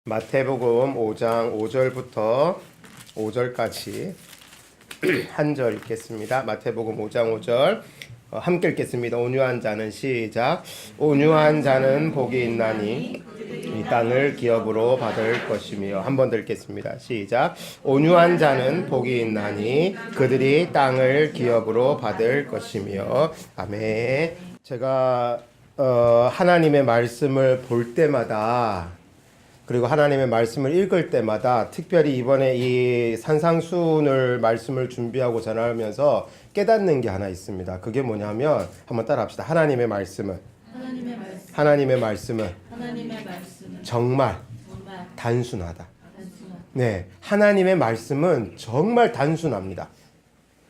마태복음 5장 5절부터 5절까지 한 절 읽겠습니다. 마태복음 5장 5절 함께 읽겠습니다. 온유한 자는 시작. 온유한 자는 복이 있나니 이 땅을 기업으로 받을 것이며. 한 번 더 읽겠습니다. 시작. 온유한 자는 복이 있나니 그들이 땅을 기업으로 받을 것이며. 아멘. 제가 하나님의 말씀을 볼 때마다, 그리고 하나님의 말씀을 읽을 때마다, 특별히 이번에 이 산상수훈을 말씀을 준비하고 전하면서 깨닫는 게 하나 있습니다. 그게 뭐냐면 한번 따라합시다. 하나님의 말씀은 정말 단순하다. 네, 하나님의 말씀은 정말 단순합니다.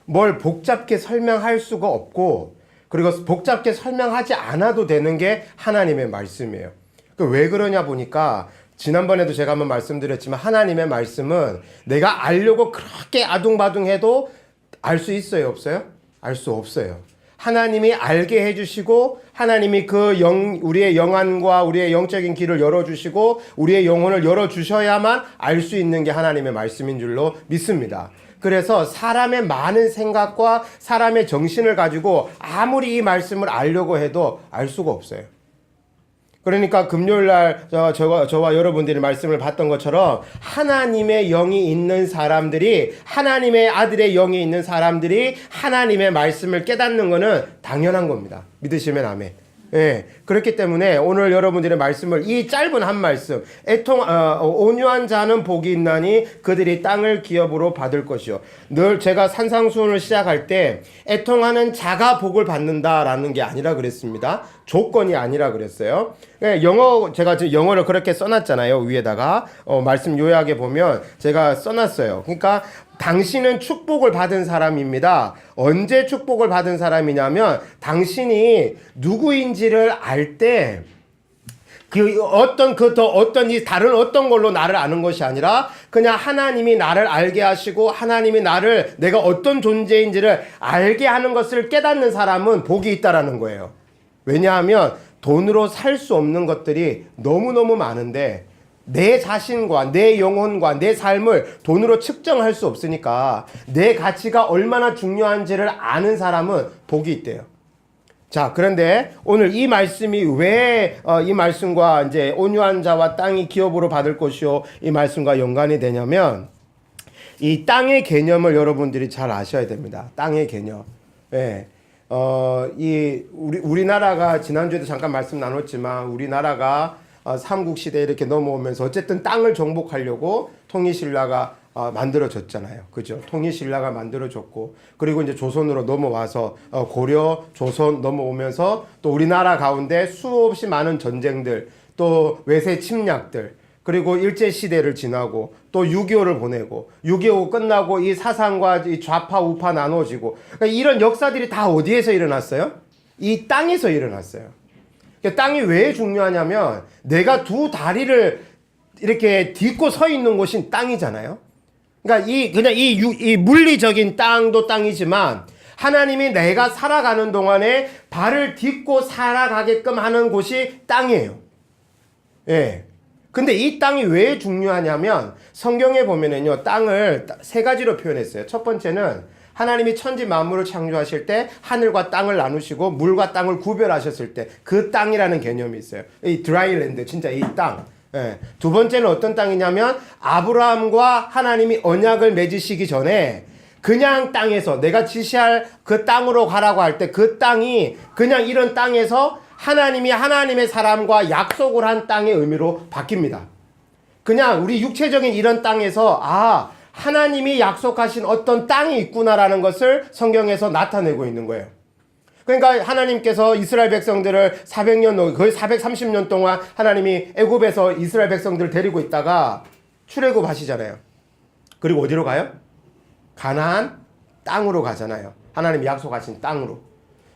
뭘 복잡게 설명할 수가 없고, 그리고 복잡게 설명하지 않아도 되는 게 하나님의 말씀이에요. 왜 그러냐 보니까 지난번에도 제가 한번 말씀드렸지만 하나님의 말씀은 내가 알려고 그렇게 아둥바둥해도 알 수 있어요, 없어요? 알 수 없어요. 하나님이 알게 해주시고, 하나님이 우리의 영안과 우리의 영적인 길을 열어주시고 우리의 영혼을 열어주셔야만 알 수 있는 게 하나님의 말씀인 줄로 믿습니다. 그래서 사람의 많은 생각과 사람의 정신을 가지고 아무리 이 말씀을 알려고 해도 알 수가 없어요. 그러니까 금요일날 저와 여러분들이 말씀을 봤던 것처럼 하나님의 영이 있는 사람들이, 하나님의 아들의 영이 있는 사람들이 하나님의 말씀을 깨닫는 것은 당연한 겁니다. 믿으시면 아멘. 예, 그렇기 때문에 오늘 여러분들의 말씀을, 이 짧은 한 말씀, 온유한 자는 복이 있나니 그들이 땅을 기업으로 받을 것이요. 늘 제가 산상수훈을 시작할 때 애통하는 자가 복을 받는다라는 게 아니라 그랬습니다. 조건이 아니라 그랬어요. 예, 제가 지금 영어를 그렇게 써놨잖아요. 위에다가 말씀 요약해 보면 제가 써놨어요. 그러니까 당신은 축복을 받은 사람입니다. 언제 축복을 받은 사람이냐면, 당신이 누구인지를 알 때, 다른 어떤 걸로 나를 아는 것이 아니라, 그냥 하나님이 나를 알게 하시고, 하나님이 내가 어떤 존재인지를 알게 하는 것을 깨닫는 사람은 복이 있다라는 거예요. 왜냐하면 돈으로 살 수 없는 것들이 너무너무 많은데, 내 자신과 내 영혼과 내 삶을 돈으로 측정할 수 없으니까 내 가치가 얼마나 중요한지를 아는 사람은 복이 있대요. 자, 그런데 오늘 이 말씀이 왜 이 말씀과 이제 온유한 자와 땅이 기업으로 받을 것이요, 이 말씀과 연관이 되냐면, 이 땅의 개념을 여러분들이 잘 아셔야 됩니다. 땅의 개념. 예. 우리나라가 지난주에도 잠깐 말씀 나눴지만, 우리나라가 삼국시대에 이렇게 넘어오면서 어쨌든 땅을 정복하려고 통일신라가 만들어졌잖아요. 그죠? 통일신라가 만들어졌고, 그리고 이제 조선으로 넘어와서 고려, 조선 넘어오면서 또 우리나라 가운데 수없이 많은 전쟁들, 또 외세 침략들, 그리고 일제시대를 지나고 또 6.25를 보내고, 6.25 끝나고 이 사상과 이 좌파 우파 나눠지고, 그러니까 이런 역사들이 다 어디에서 일어났어요? 이 땅에서 일어났어요. 땅이 왜 중요하냐면, 내가 두 다리를 이렇게 딛고 서 있는 곳이 땅이잖아요. 그러니까 이 물리적인 땅도 땅이지만, 하나님이 내가 살아가는 동안에 발을 딛고 살아가게끔 하는 곳이 땅이에요. 예. 근데 이 땅이 왜 중요하냐면, 성경에 보면은요, 땅을 세 가지로 표현했어요. 첫 번째는 하나님이 천지 만물을 창조하실 때 하늘과 땅을 나누시고 물과 땅을 구별하셨을 때 그 땅이라는 개념이 있어요. 이 드라이랜드, 진짜 이 땅. 예. 두 번째는 어떤 땅이냐면, 아브라함과 하나님이 언약을 맺으시기 전에 그냥 땅에서 내가 지시할 그 땅으로 가라고 할 때 그 땅이 그냥 이런 땅에서 하나님이 하나님의 사람과 약속을 한 땅의 의미로 바뀝니다. 그냥 우리 육체적인 이런 땅에서 하나님이 약속하신 어떤 땅이 있구나라는 것을 성경에서 나타내고 있는 거예요. 그러니까 하나님께서 이스라엘 백성들을 400년, 거의 430년 동안 하나님이 애굽에서 이스라엘 백성들을 데리고 있다가 출애굽하시잖아요. 그리고 어디로 가요? 가나안 땅으로 가잖아요. 하나님이 약속하신 땅으로.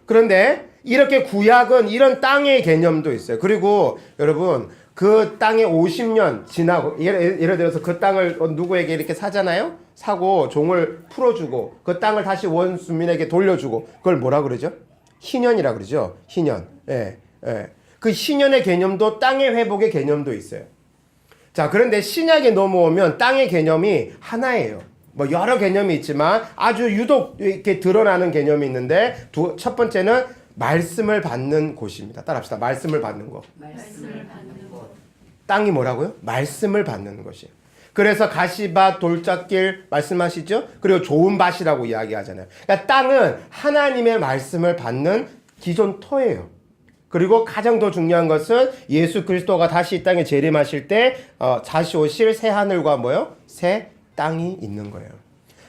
그런데 이렇게 구약은 이런 땅의 개념도 있어요. 그리고 여러분, 그 땅에 50년 지나고, 예를 들어서 그 땅을 누구에게 이렇게 사잖아요? 사고 종을 풀어주고 그 땅을 다시 원주민에게 돌려주고, 그걸 뭐라 그러죠? 희년이라 그러죠. 희년. 예, 예. 그 희년의 개념도 땅의 회복의 개념도 있어요. 자, 그런데 신약에 넘어오면 땅의 개념이 하나예요. 뭐 여러 개념이 있지만 아주 유독 이렇게 드러나는 개념이 있는데 첫 번째는 말씀을 받는 곳입니다. 따라합시다. 말씀을 받는 곳. 말씀을 받는 곳. 땅이 뭐라고요? 말씀을 받는 것이에요. 그래서 가시밭, 돌짝길 말씀하시죠? 그리고 좋은 밭이라고 이야기하잖아요. 그러니까 땅은 하나님의 말씀을 받는 기존 터예요. 그리고 가장 더 중요한 것은 예수 그리스도가 다시 이 땅에 재림하실 때 다시 오실 새 하늘과 뭐요? 새 땅이 있는 거예요.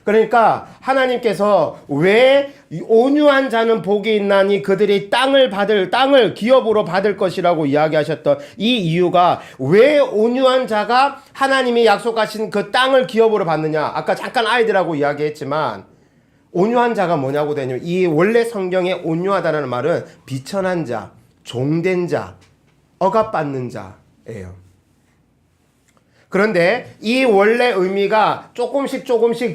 그러니까 하나님께서 왜 온유한 자는 복이 있나니 그들이 땅을 기업으로 받을 것이라고 이야기하셨던 이 이유가 왜 온유한 자가 하나님이 약속하신 그 땅을 기업으로 받느냐. 아까 잠깐 아이들하고 이야기했지만 온유한 자가 뭐냐고 되냐면 이 원래 성경에 온유하다는 말은 비천한 자, 종된 자, 억압받는 자예요. 그런데 이 원래 의미가 조금씩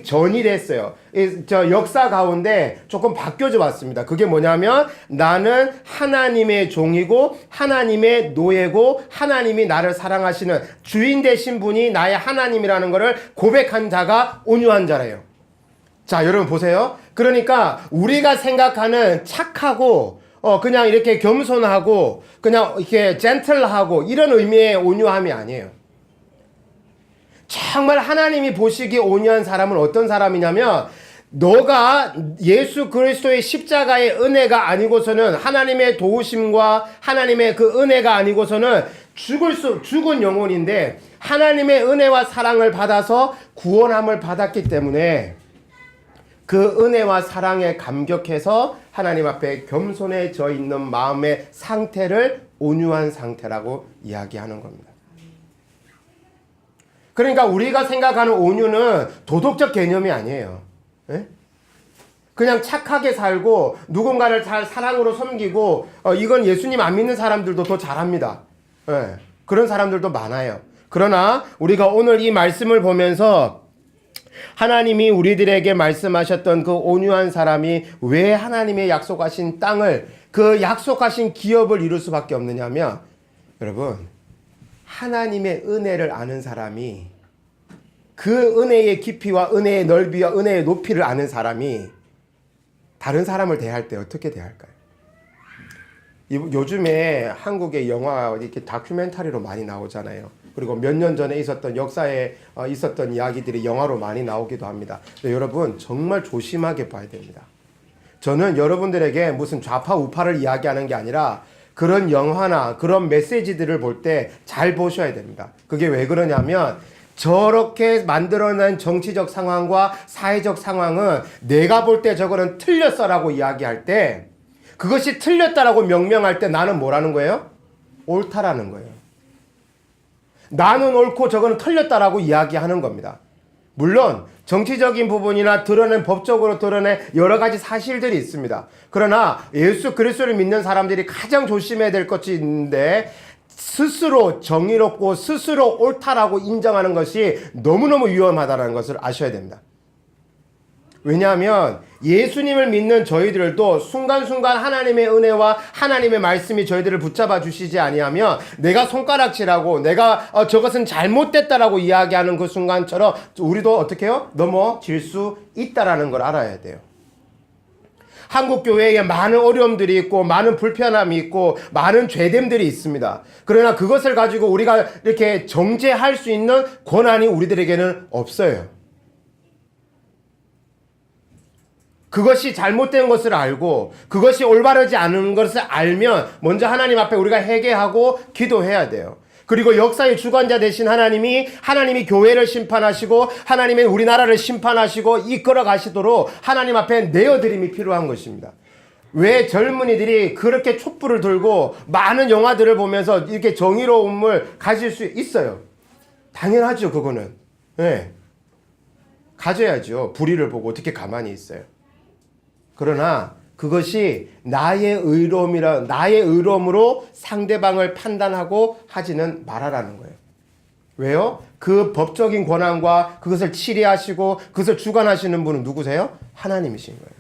전이됐어요. 저 역사 가운데 조금 바뀌어져 왔습니다. 그게 뭐냐면 나는 하나님의 종이고 하나님의 노예고 하나님이 나를 사랑하시는 주인 되신 분이 나의 하나님이라는 것을 고백한 자가 온유한 자래요. 자, 여러분 보세요. 그러니까 우리가 생각하는 착하고 그냥 이렇게 겸손하고 그냥 이렇게 젠틀하고 이런 의미의 온유함이 아니에요. 정말 하나님이 보시기에 온유한 사람은 어떤 사람이냐면 너가 예수 그리스도의 십자가의 은혜가 아니고서는 하나님의 도우심과 하나님의 그 은혜가 아니고서는 죽은 영혼인데 하나님의 은혜와 사랑을 받아서 구원함을 받았기 때문에 그 은혜와 사랑에 감격해서 하나님 앞에 겸손해져 있는 마음의 상태를 온유한 상태라고 이야기하는 겁니다. 그러니까 우리가 생각하는 온유는 도덕적 개념이 아니에요. 예? 그냥 착하게 살고 누군가를 잘 사랑으로 섬기고 이건 예수님 안 믿는 사람들도 더 잘합니다. 예. 그런 사람들도 많아요. 그러나 우리가 오늘 이 말씀을 보면서 하나님이 우리들에게 말씀하셨던 그 온유한 사람이 왜 하나님의 약속하신 땅을 그 약속하신 기업을 이룰 수밖에 없느냐면 여러분 하나님의 은혜를 아는 사람이 그 은혜의 깊이와 은혜의 넓이와 은혜의 높이를 아는 사람이 다른 사람을 대할 때 어떻게 대할까요? 요즘에 한국의 영화 이렇게 다큐멘터리로 많이 나오잖아요. 그리고 몇 년 전에 있었던 역사에 있었던 이야기들이 영화로 많이 나오기도 합니다. 여러분 정말 조심하게 봐야 됩니다. 저는 여러분들에게 무슨 좌파 우파를 이야기하는 게 아니라 그런 영화나 그런 메시지들을 볼 때 잘 보셔야 됩니다. 그게 왜 그러냐면 저렇게 만들어낸 정치적 상황과 사회적 상황은 내가 볼 때 저거는 틀렸어라고 이야기할 때 그것이 틀렸다라고 명명할 때 나는 뭐라는 거예요? 옳다라는 거예요. 나는 옳고 저거는 틀렸다라고 이야기하는 겁니다. 물론 정치적인 부분이나 법적으로 드러낸 여러 가지 사실들이 있습니다. 그러나 예수 그리스도를 믿는 사람들이 가장 조심해야 될 것이 있는데 스스로 정의롭고 스스로 옳다라고 인정하는 것이 너무너무 위험하다는 것을 아셔야 됩니다. 왜냐하면 예수님을 믿는 저희들도 순간순간 하나님의 은혜와 하나님의 말씀이 저희들을 붙잡아 주시지 아니하면 내가 손가락질하고 내가 저것은 잘못됐다라고 이야기하는 그 순간처럼 우리도 어떻게 해요? 넘어질 수 있다라는 걸 알아야 돼요. 한국 교회에 많은 어려움들이 있고 많은 불편함이 있고 많은 죄됨들이 있습니다. 그러나 그것을 가지고 우리가 이렇게 정죄할 수 있는 권한이 우리들에게는 없어요. 그것이 잘못된 것을 알고 그것이 올바르지 않은 것을 알면 먼저 하나님 앞에 우리가 회개하고 기도해야 돼요. 그리고 역사의 주관자 되신 하나님이 교회를 심판하시고 하나님의 우리나라를 심판하시고 이끌어 가시도록 하나님 앞에 내어드림이 필요한 것입니다. 왜 젊은이들이 그렇게 촛불을 들고 많은 영화들을 보면서 이렇게 정의로움을 가질 수 있어요? 당연하죠. 그거는. 네. 가져야죠. 불의를 보고 어떻게 가만히 있어요. 그러나 그것이 나의 의로움으로 상대방을 판단하고 하지는 말아라는 거예요. 왜요? 그 법적인 권한과 그것을 치리하시고 그것을 주관하시는 분은 누구세요? 하나님이신 거예요.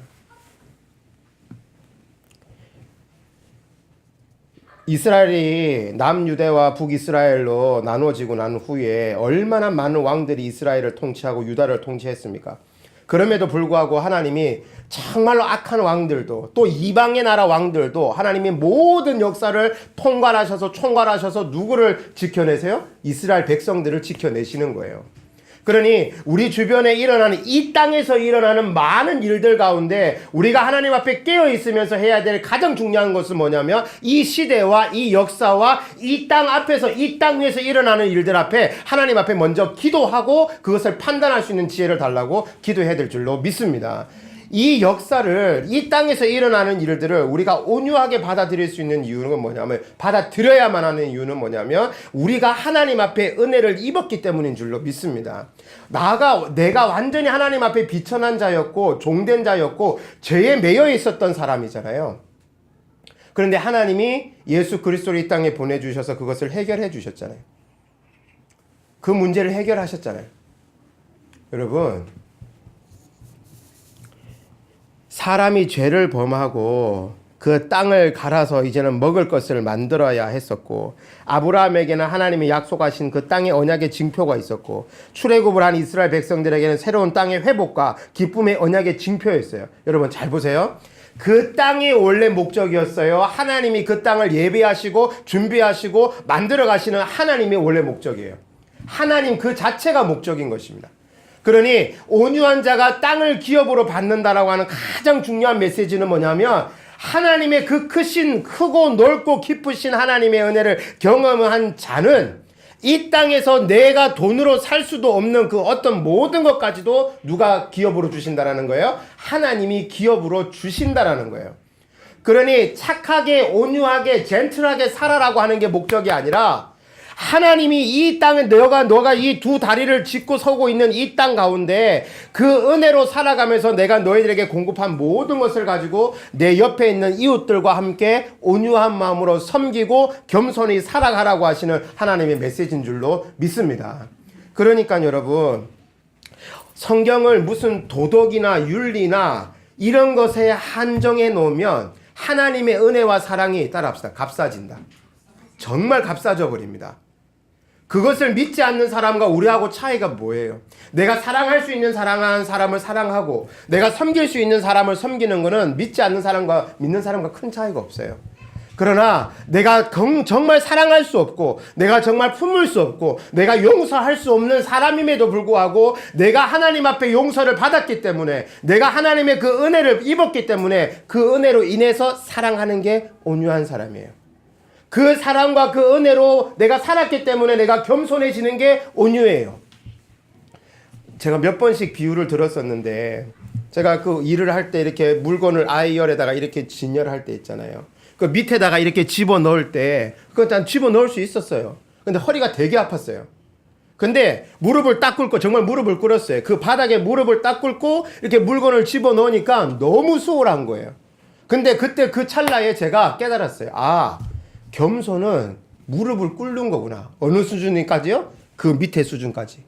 이스라엘이 남유대와 북이스라엘로 나누어지고 난 후에 얼마나 많은 왕들이 이스라엘을 통치하고 유다를 통치했습니까? 그럼에도 불구하고 하나님이 정말로 악한 왕들도 또 이방의 나라 왕들도 하나님이 모든 역사를 총괄하셔서 누구를 지켜내세요? 이스라엘 백성들을 지켜내시는 거예요. 그러니 우리 주변에 일어나는 이 땅에서 일어나는 많은 일들 가운데 우리가 하나님 앞에 깨어 있으면서 해야 될 가장 중요한 것은 뭐냐면 이 시대와 이 역사와 이 땅 앞에서 이 땅 위에서 일어나는 일들 앞에 하나님 앞에 먼저 기도하고 그것을 판단할 수 있는 지혜를 달라고 기도해야 될 줄로 믿습니다. 이 역사를 이 땅에서 일어나는 일들을 우리가 온유하게 받아들일 수 있는 이유는 뭐냐면 받아들여야만 하는 이유는 뭐냐면 우리가 하나님 앞에 은혜를 입었기 때문인 줄로 믿습니다. 내가 완전히 하나님 앞에 비천한 자였고 종된 자였고 죄에 매여 있었던 사람이잖아요. 그런데 하나님이 예수 그리스도를 이 땅에 보내주셔서 그것을 해결해 주셨잖아요. 그 문제를 해결하셨잖아요. 여러분, 사람이 죄를 범하고 그 땅을 갈아서 이제는 먹을 것을 만들어야 했었고 아브라함에게는 하나님이 약속하신 그 땅의 언약의 징표가 있었고 출애굽을 한 이스라엘 백성들에게는 새로운 땅의 회복과 기쁨의 언약의 징표였어요. 여러분 잘 보세요. 그 땅이 원래 목적이었어요. 하나님이 그 땅을 예배하시고 준비하시고 만들어 가시는 하나님이 원래 목적이에요. 하나님 그 자체가 목적인 것입니다. 그러니 온유한 자가 땅을 기업으로 받는다라고 하는 가장 중요한 메시지는 뭐냐면 하나님의 그 크고 넓고 깊으신 하나님의 은혜를 경험한 자는 이 땅에서 내가 돈으로 살 수도 없는 그 어떤 모든 것까지도 누가 기업으로 주신다라는 거예요? 하나님이 기업으로 주신다라는 거예요. 그러니 착하게 온유하게 젠틀하게 살아라고 하는 게 목적이 아니라 하나님이 이 땅에 너가 이 두 다리를 짚고 서고 있는 이 땅 가운데 그 은혜로 살아가면서 내가 너희들에게 공급한 모든 것을 가지고 내 옆에 있는 이웃들과 함께 온유한 마음으로 섬기고 겸손히 살아가라고 하시는 하나님의 메시지인 줄로 믿습니다. 그러니까 여러분, 성경을 무슨 도덕이나 윤리나 이런 것에 한정해 놓으면 하나님의 은혜와 사랑이 따라합시다. 값싸진다. 정말 값싸져 버립니다. 그것을 믿지 않는 사람과 우리하고 차이가 뭐예요? 내가 사랑할 수 있는 사랑하는 사람을 사랑하고 내가 섬길 수 있는 사람을 섬기는 것은 믿지 않는 사람과 믿는 사람과 큰 차이가 없어요. 그러나 내가 정말 사랑할 수 없고 내가 정말 품을 수 없고 내가 용서할 수 없는 사람임에도 불구하고 내가 하나님 앞에 용서를 받았기 때문에 내가 하나님의 그 은혜를 입었기 때문에 그 은혜로 인해서 사랑하는 게 온유한 사람이에요. 그 사랑과 그 은혜로 내가 살았기 때문에 내가 겸손해지는 게 온유해요. 제가 몇 번씩 비유를 들었었는데 제가 그 일을 할 때 이렇게 물건을 아이열에다가 이렇게 진열할 때 있잖아요. 그 밑에다가 이렇게 집어넣을 때 그건 집어넣을 수 있었어요. 근데 허리가 되게 아팠어요. 근데 무릎을 딱 꿇고 정말 무릎을 꿇었어요. 그 바닥에 무릎을 딱 꿇고 이렇게 물건을 집어넣으니까 너무 수월한 거예요. 근데 그때 그 찰나에 제가 깨달았어요. 겸손은 무릎을 꿇는 거구나. 어느 수준까지요? 그 밑에 수준까지.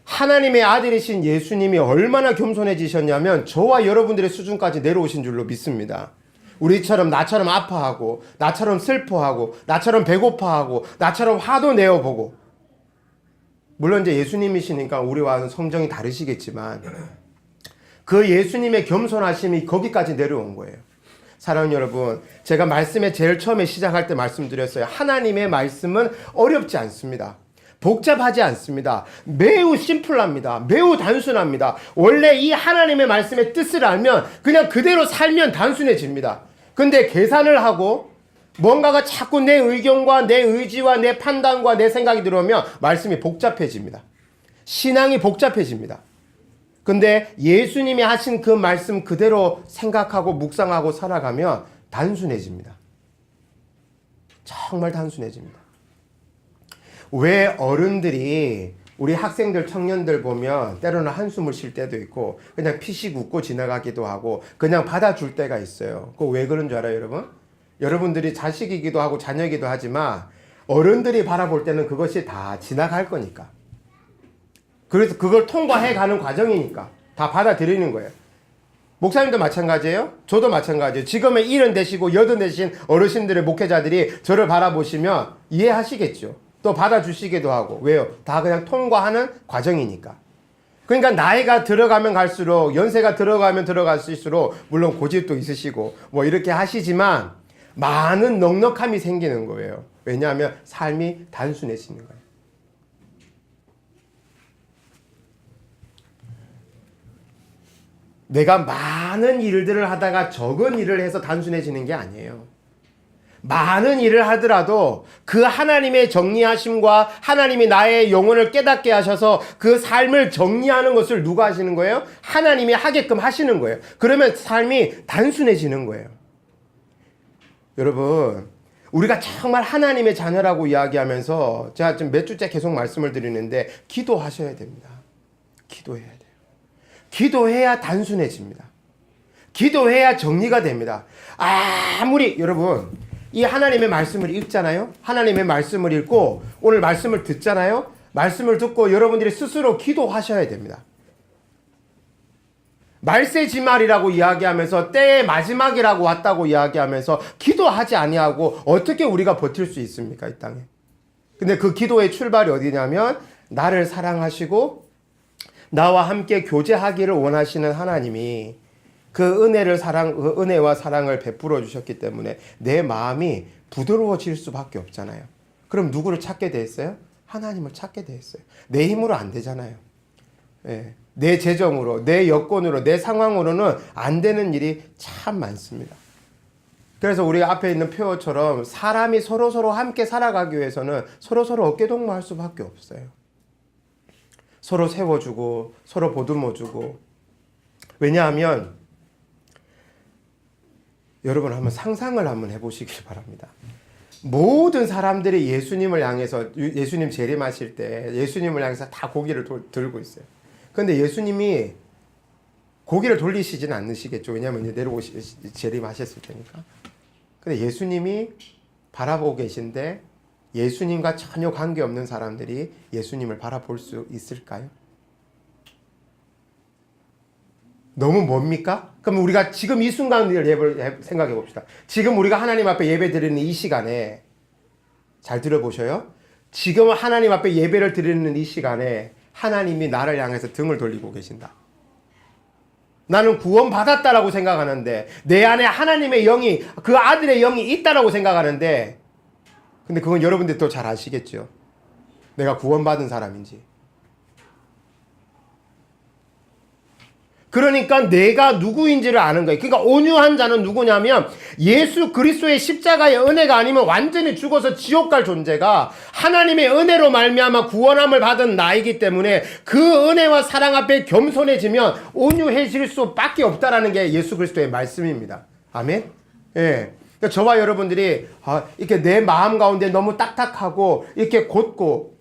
하나님의 아들이신 예수님이 얼마나 겸손해지셨냐면 저와 여러분들의 수준까지 내려오신 줄로 믿습니다. 나처럼 아파하고 나처럼 슬퍼하고 나처럼 배고파하고 나처럼 화도 내어보고 물론 이제 예수님이시니까 우리와는 성정이 다르시겠지만 그 예수님의 겸손하심이 거기까지 내려온 거예요. 사랑하는 여러분, 제가 말씀에 제일 처음에 시작할 때 말씀드렸어요. 하나님의 말씀은 어렵지 않습니다. 복잡하지 않습니다. 매우 심플합니다. 매우 단순합니다. 원래 이 하나님의 말씀의 뜻을 알면 그냥 그대로 살면 단순해집니다. 근데 계산을 하고 뭔가가 자꾸 내 의견과 내 의지와 내 판단과 내 생각이 들어오면 말씀이 복잡해집니다. 신앙이 복잡해집니다. 근데 예수님이 하신 그 말씀 그대로 생각하고 묵상하고 살아가면 단순해집니다. 정말 단순해집니다. 왜 어른들이 우리 학생들, 청년들 보면 때로는 한숨을 쉴 때도 있고 그냥 피식 웃고 지나가기도 하고 그냥 받아줄 때가 있어요. 그거 왜 그런 줄 알아요, 여러분? 여러분들이 자식이기도 하고 자녀이기도 하지만 어른들이 바라볼 때는 그것이 다 지나갈 거니까. 그래서 그걸 통과해 가는 과정이니까 다 받아들이는 거예요. 목사님도 마찬가지예요. 저도 마찬가지예요. 지금의 70 되시고 80 되신 어르신들의 목회자들이 저를 바라보시면 이해하시겠죠. 또 받아주시기도 하고. 왜요? 다 그냥 통과하는 과정이니까. 그러니까 나이가 들어가면 갈수록, 연세가 들어가면 들어갈수록 물론 고집도 있으시고 뭐 이렇게 하시지만 많은 넉넉함이 생기는 거예요. 왜냐하면 삶이 단순해지는 거예요. 내가 많은 일들을 하다가 적은 일을 해서 단순해지는 게 아니에요. 많은 일을 하더라도 그 하나님의 정리하심과 하나님이 나의 영혼을 깨닫게 하셔서 그 삶을 정리하는 것을 누가 하시는 거예요? 하나님이 하게끔 하시는 거예요. 그러면 삶이 단순해지는 거예요. 여러분, 우리가 정말 하나님의 자녀라고 이야기하면서 제가 지금 몇 주째 계속 말씀을 드리는데 기도하셔야 됩니다. 기도해야 돼요. 기도해야 단순해집니다. 기도해야 정리가 됩니다. 아무리 여러분 이 하나님의 말씀을 읽잖아요. 하나님의 말씀을 읽고 오늘 말씀을 듣잖아요. 말씀을 듣고 여러분들이 스스로 기도하셔야 됩니다. 말세지말이라고 이야기하면서 때의 마지막이라고 왔다고 이야기하면서 기도하지 아니하고 어떻게 우리가 버틸 수 있습니까? 이 땅에. 근데 그 기도의 출발이 어디냐면 나를 사랑하시고 나와 함께 교제하기를 원하시는 하나님이 그 은혜와 사랑을 베풀어 주셨기 때문에 내 마음이 부드러워질 수밖에 없잖아요. 그럼 누구를 찾게 돼 있어요? 하나님을 찾게 돼 있어요. 내 힘으로 안 되잖아요. 예. 내 재정으로, 내 여건으로, 내 상황으로는 안 되는 일이 참 많습니다. 그래서 우리 앞에 있는 표처럼 사람이 서로서로 함께 살아가기 위해서는 서로서로 어깨동무할 수밖에 없어요. 서로 세워주고 서로 보듬어주고. 왜냐하면 여러분 한번 상상을 한번 해보시길 바랍니다. 모든 사람들이 예수님을 향해서 예수님 재림하실 때 예수님을 향해서 다 고개를 들고 있어요. 그런데 예수님이 고개를 돌리시진 않으시겠죠. 왜냐하면 이제 재림하셨을 테니까. 근데 예수님이 바라보고 계신데 예수님과 전혀 관계없는 사람들이 예수님을 바라볼 수 있을까요? 너무 뭡니까? 그럼 우리가 지금 이 순간을 생각해 봅시다. 지금 우리가 하나님 앞에 예배 드리는 이 시간에 잘 들어보셔요. 지금 하나님 앞에 예배를 드리는 이 시간에 하나님이 나를 향해서 등을 돌리고 계신다. 나는 구원받았다라고 생각하는데 내 안에 하나님의 영이 그 아들의 영이 있다라고 생각하는데 근데 그건 여러분들이 더 잘 아시겠죠. 내가 구원받은 사람인지. 그러니까 내가 누구인지를 아는 거예요. 그러니까 온유한 자는 누구냐면 예수 그리스도의 십자가의 은혜가 아니면 완전히 죽어서 지옥 갈 존재가 하나님의 은혜로 말미암아 구원함을 받은 나이기 때문에 그 은혜와 사랑 앞에 겸손해지면 온유해질 수밖에 없다라는 게 예수 그리스도의 말씀입니다. 아멘. 예. 그러니까 저와 여러분들이 이렇게 내 마음 가운데 너무 딱딱하고 이렇게 곧고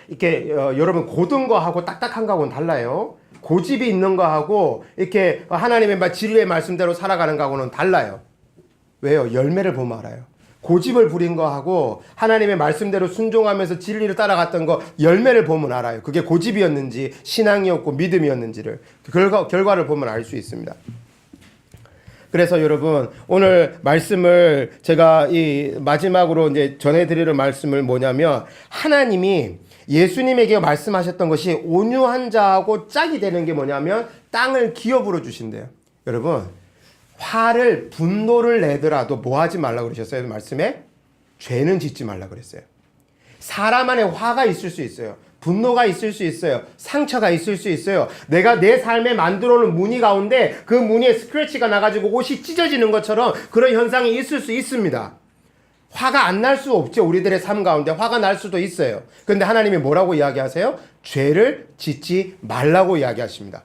이렇게 여러분 고든 거하고 딱딱한 거하고는 달라요. 고집이 있는 거하고 이렇게 하나님의 진리의 말씀대로 살아가는 거하고는 달라요. 왜요? 열매를 보면 알아요. 고집을 부린 거하고 하나님의 말씀대로 순종하면서 진리를 따라갔던 거 열매를 보면 알아요. 그게 고집이었는지 신앙이었고 믿음이었는지를 결과를 보면 알 수 있습니다. 그래서 여러분 오늘 말씀을 제가 이 마지막으로 이제 전해드리는 말씀을 뭐냐면 하나님이 예수님에게 말씀하셨던 것이 온유한 자하고 짝이 되는 게 뭐냐면 땅을 기업으로 주신대요. 여러분 분노를 내더라도 뭐 하지 말라고 그러셨어요? 말씀에 죄는 짓지 말라고 그랬어요. 사람 안에 화가 있을 수 있어요. 분노가 있을 수 있어요. 상처가 있을 수 있어요. 내가 내 삶에 만들어 놓은 무늬 가운데 그 무늬에 스크래치가 나가지고 옷이 찢어지는 것처럼 그런 현상이 있을 수 있습니다. 화가 안 날 수 없죠. 우리들의 삶 가운데 화가 날 수도 있어요. 그런데 하나님이 뭐라고 이야기하세요? 죄를 짓지 말라고 이야기하십니다.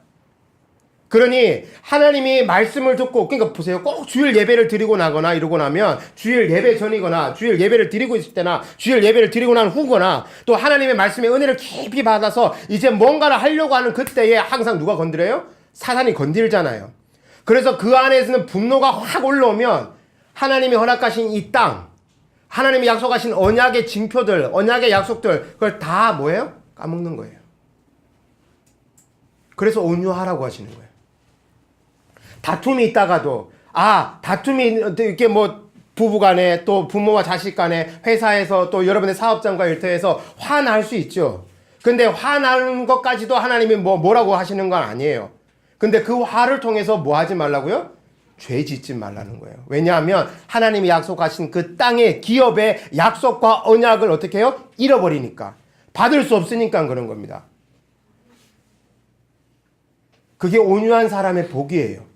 그러니 하나님이 말씀을 듣고 그러니까 보세요. 꼭 주일 예배를 드리고 나거나 이러고 나면 주일 예배 전이거나 주일 예배를 드리고 있을 때나 주일 예배를 드리고 난 후거나 또 하나님의 말씀의 은혜를 깊이 받아서 이제 뭔가를 하려고 하는 그때에 항상 누가 건드려요? 사단이 건들잖아요. 그래서 그 안에서는 분노가 확 올라오면 하나님이 허락하신 이 땅 하나님이 약속하신 언약의 징표들, 언약의 약속들 그걸 다 뭐예요? 까먹는 거예요. 그래서 온유하라고 하시는 거예요. 다툼이 있다가도 다툼이 이렇게 뭐 부부간에 또 부모와 자식 간에 회사에서 또 여러분의 사업장과 일터에서 화날 수 있죠. 근데 화나는 것까지도 하나님이 뭐라고 하시는 건 아니에요. 근데 그 화를 통해서 뭐 하지 말라고요? 죄 짓지 말라는 거예요. 왜냐하면 하나님이 약속하신 그 땅의 기업의 약속과 언약을 어떻게 해요? 잃어버리니까. 받을 수 없으니까 그런 겁니다. 그게 온유한 사람의 복이에요.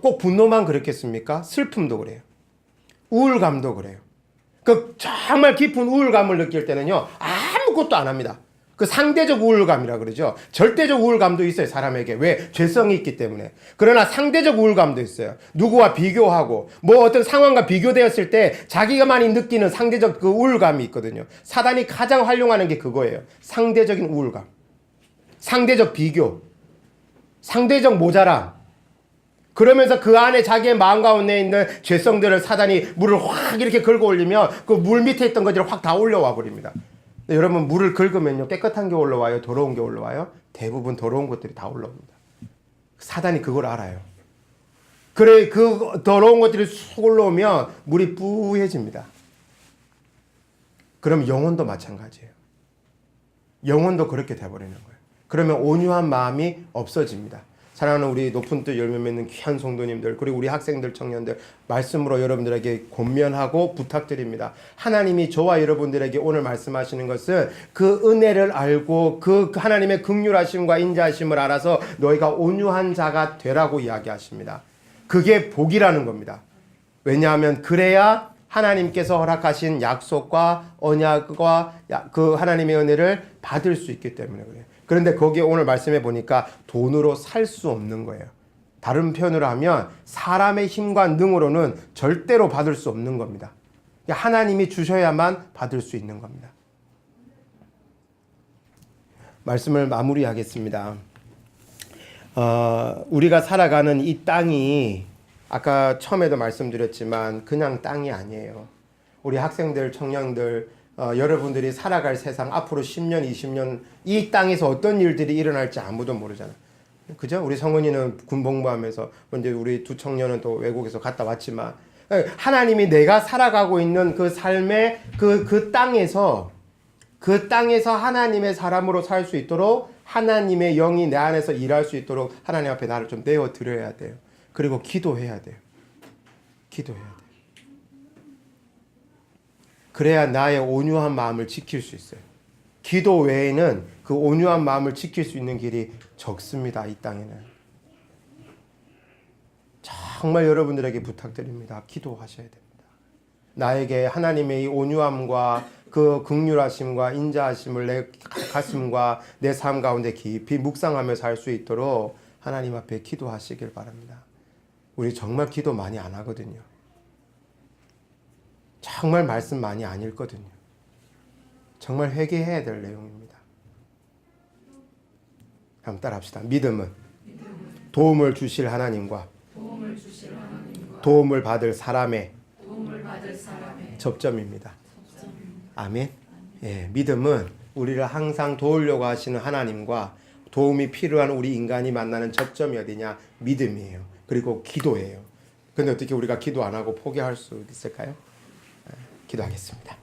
꼭 분노만 그렇겠습니까? 슬픔도 그래요. 우울감도 그래요. 그 정말 깊은 우울감을 느낄 때는요, 아무것도 안 합니다. 그 상대적 우울감이라 그러죠. 절대적 우울감도 있어요, 사람에게. 왜? 죄성이 있기 때문에. 그러나 상대적 우울감도 있어요. 누구와 비교하고, 뭐 어떤 상황과 비교되었을 때 자기가만이 느끼는 상대적 그 우울감이 있거든요. 사단이 가장 활용하는 게 그거예요. 상대적인 우울감. 상대적 비교. 상대적 모자람. 그러면서 그 안에 자기의 마음 가운데 있는 죄성들을 사단이 물을 확 이렇게 긁어 올리면 그 물 밑에 있던 것들을 확 다 올라와 버립니다. 여러분 물을 긁으면요 깨끗한 게 올라와요? 더러운 게 올라와요? 대부분 더러운 것들이 다 올라옵니다. 사단이 그걸 알아요. 그래 그 더러운 것들이 쑥 올라오면 물이 뿌해집니다. 그럼 영혼도 마찬가지예요. 영혼도 그렇게 돼버리는 거예요. 그러면 온유한 마음이 없어집니다. 사랑하는 우리 높은 뜻 열매 맺는 귀한 성도님들, 그리고 우리 학생들, 청년들, 말씀으로 여러분들에게 권면하고 부탁드립니다. 하나님이 저와 여러분들에게 오늘 말씀하시는 것은 그 은혜를 알고 그 하나님의 긍휼하심과 인자하심을 알아서 너희가 온유한 자가 되라고 이야기하십니다. 그게 복이라는 겁니다. 왜냐하면 그래야 하나님께서 허락하신 약속과 언약과 그 하나님의 은혜를 받을 수 있기 때문에 그래요. 그런데 거기에 오늘 말씀해 보니까 돈으로 살 수 없는 거예요. 다른 표현으로 하면 사람의 힘과 능으로는 절대로 받을 수 없는 겁니다. 하나님이 주셔야만 받을 수 있는 겁니다. 말씀을 마무리하겠습니다. 우리가 살아가는 이 땅이 아까 처음에도 말씀드렸지만 그냥 땅이 아니에요. 우리 학생들, 청년들, 여러분들이 살아갈 세상 앞으로 10년, 20년 이 땅에서 어떤 일들이 일어날지 아무도 모르잖아요. 그죠? 우리 성은이는 군복무하면서 이제 우리 두 청년은 또 외국에서 갔다 왔지만 하나님이 내가 살아가고 있는 그 삶의 그 땅에서 하나님의 사람으로 살 수 있도록 하나님의 영이 내 안에서 일할 수 있도록 하나님 앞에 나를 좀 내어 드려야 돼요. 그리고 기도해야 돼요. 기도해야 돼요. 그래야 나의 온유한 마음을 지킬 수 있어요. 기도 외에는 그 온유한 마음을 지킬 수 있는 길이 적습니다. 이 땅에는. 정말 여러분들에게 부탁드립니다. 기도하셔야 됩니다. 나에게 하나님의 이 온유함과 그 긍휼하심과 인자하심을 내 가슴과 내 삶 가운데 깊이 묵상하며 살 수 있도록 하나님 앞에 기도하시길 바랍니다. 우리 정말 기도 많이 안 하거든요. 정말 말씀 많이 안 읽거든요. 정말 회개해야 될 내용입니다. 한번 따라합시다. 믿음은 도움을 주실 하나님과 도움을 받을 사람의 접점입니다. 아멘. 예, 믿음은 우리를 항상 도우려고 하시는 하나님과 도움이 필요한 우리 인간이 만나는 접점이 어디냐? 믿음이에요. 그리고 기도예요. 근데 어떻게 우리가 기도 안 하고 포기할 수 있을까요? 기도하겠습니다.